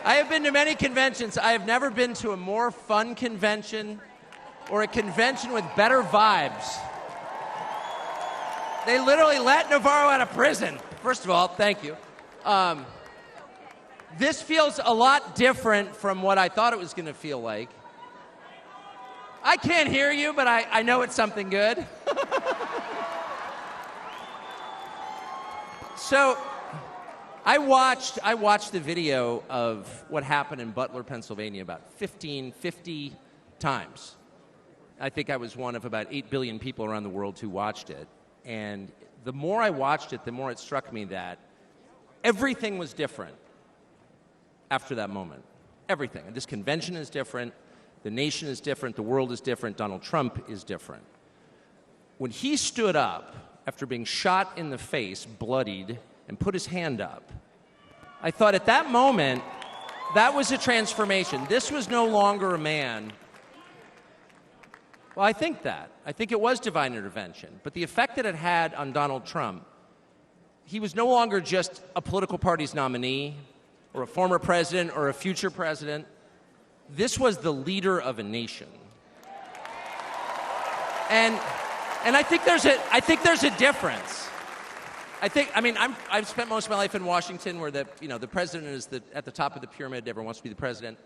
I have been to many conventions. I have never been to a more fun convention or a convention with better vibes. They literally let Navarro out of prison. First of all, thank you. This feels a lot different from what I thought it was going to feel like. I can't hear you, but I know it's something good. So I watched the video of what happened in Butler, Pennsylvania about 50 times. I think I was one of about 8 billion people around the world who watched it. And the more I watched it, the more it struck me that everything was different after that moment. Everything. And this convention is different. The nation is different. The world is different. Donald Trump is different. When he stood up after being shot in the face, bloodied, and put his hand up, I thought at that moment, that was a transformation. This was no longer a man. Well, I think that. I think it was divine intervention. But the effect that it had on Donald Trump, he was no longer just a political party's nominee or a former president or a future president. This was the leader of a nation. And I think there's a difference. I've spent most of my life in Washington where the president is at the top of the pyramid. Everyone wants to be the president.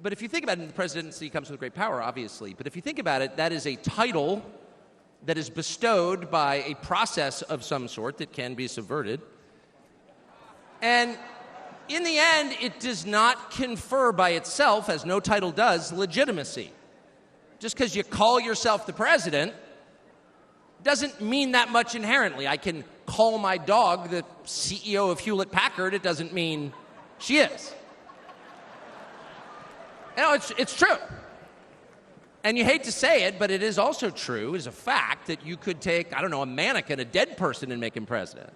But if you think about it, the presidency comes with great power, obviously. But if you think about it, that is a title that is bestowed by a process of some sort that can be subverted. And in the end, it does not confer by itself, as no title does, legitimacy. Just because you call yourself the president doesn't mean that much inherently. I can call my dog the CEO of Hewlett-Packard. It doesn't mean she is. It's true. And you hate to say it, but it is also true, as a fact, that you could take, a mannequin, a dead person, and make him president.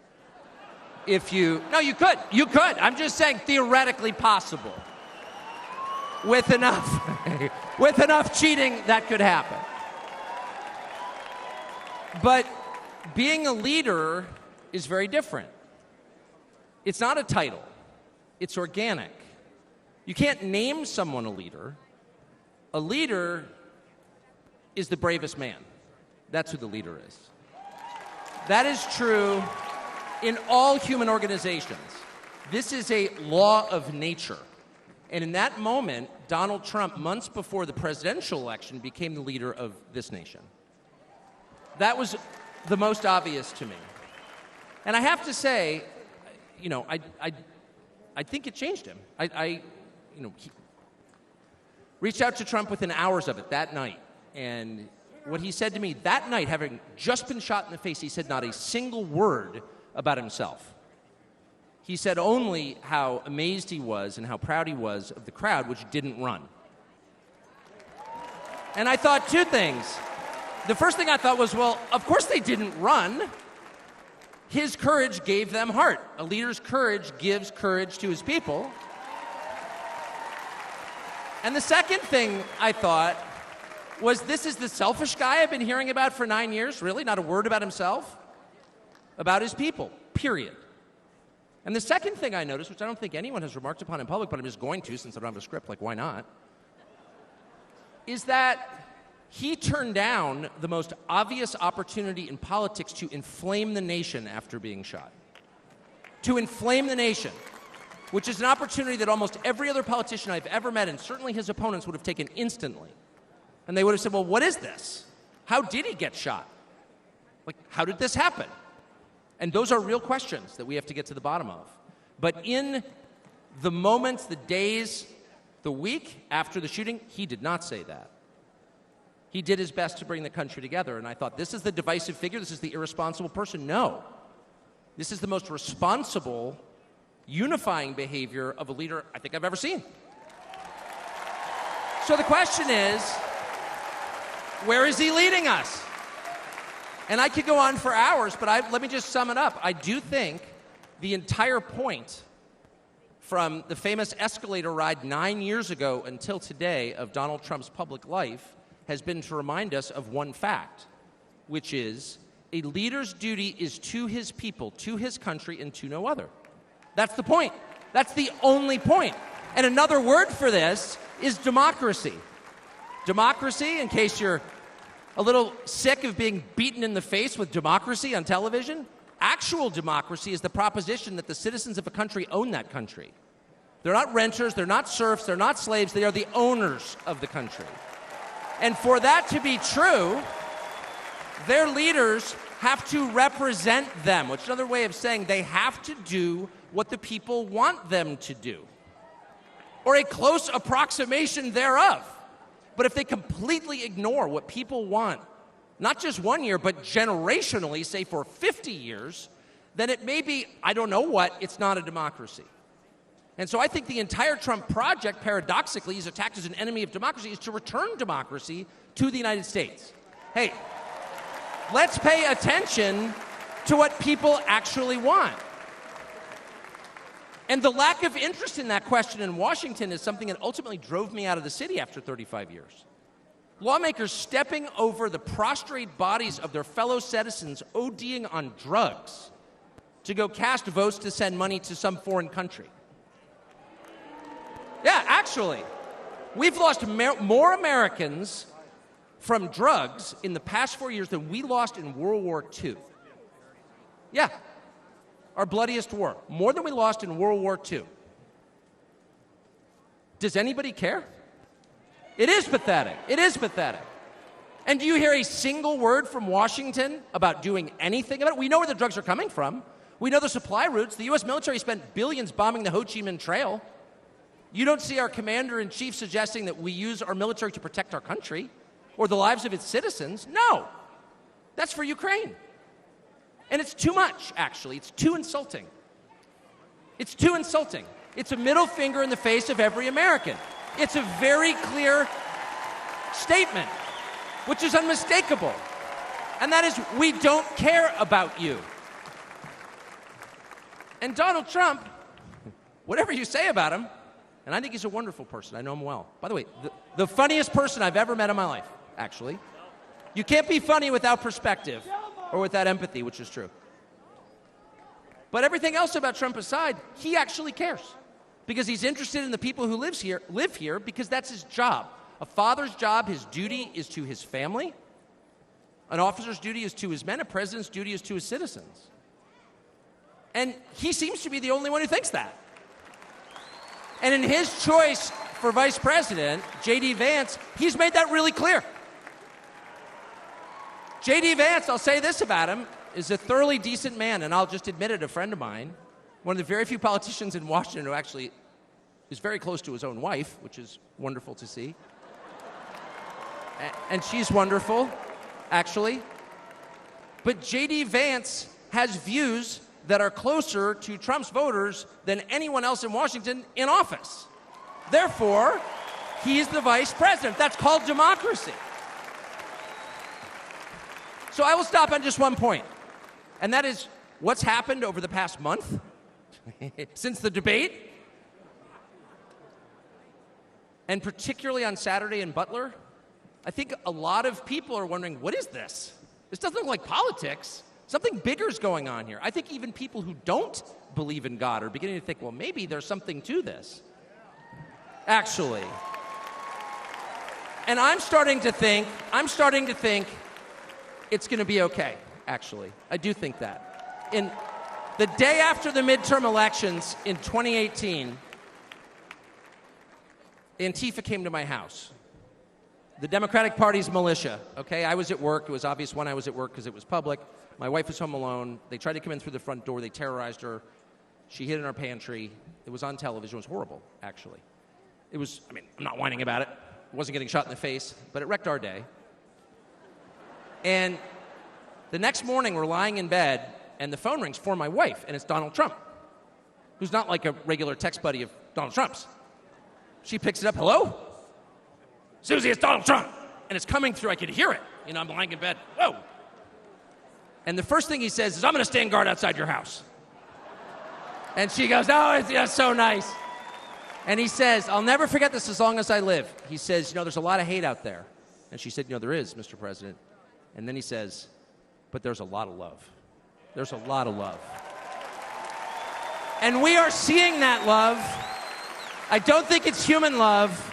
No, you could. You could. I'm just saying theoretically possible. With enough cheating, that could happen. But being a leader is very different. It's not a title. It's organic. You can't name someone a leader. A leader is the bravest man. That's who the leader is. That is true in all human organizations. This is a law of nature. And in that moment, Donald Trump, months before the presidential election, became the leader of this nation. That was the most obvious to me. And I have to say, I think it changed him. He reached out to Trump within hours of it that night. And what he said to me that night, having just been shot in the face, he said not a single word about himself. He said only how amazed he was and how proud he was of the crowd, which didn't run. And I thought two things. The first thing I thought was, well, of course they didn't run. His courage gave them heart. A leader's courage gives courage to his people. And the second thing I thought was, this is the selfish guy I've been hearing about for 9 years? Really? Not a word about himself? About his people, period. And the second thing I noticed, which I don't think anyone has remarked upon in public, but I'm just going to since I don't have a script, like why not, is that he turned down the most obvious opportunity in politics to inflame the nation after being shot. To inflame the nation, which is an opportunity that almost every other politician I've ever met, and certainly his opponents, would have taken instantly. And they would have said, well, what is this? How did he get shot? Like, how did this happen? And those are real questions that we have to get to the bottom of. But in the moments, the days, the week after the shooting, he did not say that. He did his best to bring the country together. And I thought, this is the divisive figure? This is the irresponsible person? No. This is the most responsible, unifying behavior of a leader I think I've ever seen. So the question is, where is he leading us? And I could go on for hours, but let me just sum it up. I do think the entire point from the famous escalator ride 9 years ago until today of Donald Trump's public life has been to remind us of one fact, which is a leader's duty is to his people, to his country, and to no other. That's the point. That's the only point. And another word for this is democracy. Democracy, in case you're a little sick of being beaten in the face with democracy on television, actual democracy is the proposition that the citizens of a country own that country. They're not renters, they're not serfs, they're not slaves, they are the owners of the country. And for that to be true, their leaders have to represent them, which is another way of saying they have to do what the people want them to do, or a close approximation thereof. But if they completely ignore what people want, not just 1 year, but generationally, say for 50 years, then it may be, I don't know what, it's not a democracy. And so I think the entire Trump project, paradoxically, is attacked as an enemy of democracy, is to return democracy to the United States. Hey, let's pay attention to what people actually want. And the lack of interest in that question in Washington is something that ultimately drove me out of the city after 35 years. Lawmakers stepping over the prostrate bodies of their fellow citizens ODing on drugs to go cast votes to send money to some foreign country. Yeah, actually, we've lost more Americans from drugs in the past 4 years than we lost in World War II. Yeah. Our bloodiest war, more than we lost in World War II. Does anybody care? It is pathetic. It is pathetic. And do you hear a single word from Washington about doing anything about it? We know where the drugs are coming from. We know the supply routes. The U.S. military spent billions bombing the Ho Chi Minh Trail. You don't see our commander-in-chief suggesting that we use our military to protect our country or the lives of its citizens. No. That's for Ukraine. And it's too much, actually. It's too insulting. It's too insulting. It's a middle finger in the face of every American. It's a very clear statement, which is unmistakable. And that is, we don't care about you. And Donald Trump, whatever you say about him, and I think he's a wonderful person. I know him well. By the way, the funniest person I've ever met in my life, actually. You can't be funny without perspective. Or without empathy, which is true. But everything else about Trump aside, he actually cares. Because he's interested in the people who live here, because that's his job. A father's job, his duty is to his family. An officer's duty is to his men. A president's duty is to his citizens. And he seems to be the only one who thinks that. And in his choice for vice president, JD Vance, he's made that really clear. JD Vance, I'll say this about him, is a thoroughly decent man, and I'll just admit it, a friend of mine, one of the very few politicians in Washington who actually is very close to his own wife, which is wonderful to see. And she's wonderful, actually. But JD Vance has views that are closer to Trump's voters than anyone else in Washington in office. Therefore, he's the vice president. That's called democracy. So I will stop on just one point, and that is what's happened over the past month since the debate, and particularly on Saturday in Butler. I think a lot of people are wondering, what is this? This doesn't look like politics. Something bigger is going on here. I think even people who don't believe in God are beginning to think, well, maybe there's something to this, actually. And I'm starting to think it's going to be okay, actually. I do think that. In the day after the midterm elections in 2018, Antifa came to my house. The Democratic Party's militia, okay? I was at work. It was obvious when I was at work because it was public. My wife was home alone. They tried to come in through the front door. They terrorized her. She hid in our pantry. It was on television. It was horrible, actually. It was, I'm not whining about it. I wasn't getting shot in the face, but it wrecked our day. And the next morning, we're lying in bed, and the phone rings for my wife, and it's Donald Trump, who's not like a regular text buddy of Donald Trump's. She picks it up. Hello? Susie, it's Donald Trump. And it's coming through. I could hear it. I'm lying in bed. Whoa. And the first thing he says is, I'm going to stand guard outside your house. And she goes, oh, that's so nice. And he says, I'll never forget this as long as I live. He says, there's a lot of hate out there. And she said, there is, Mr. President. And then he says, but there's a lot of love. There's a lot of love. And we are seeing that love I don't think it's human love.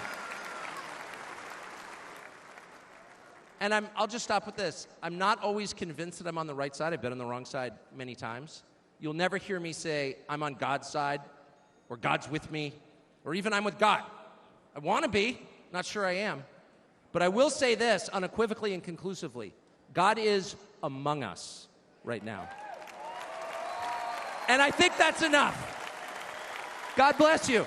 And I'll just stop with this. I'm not always convinced that I'm on the right side. I've been on the wrong side many times. You'll never hear me say, I'm on God's side, or God's with me, or even I'm with God. I want to be, not sure I am. But I will say this unequivocally and conclusively. God is among us right now. And I think that's enough. God bless you.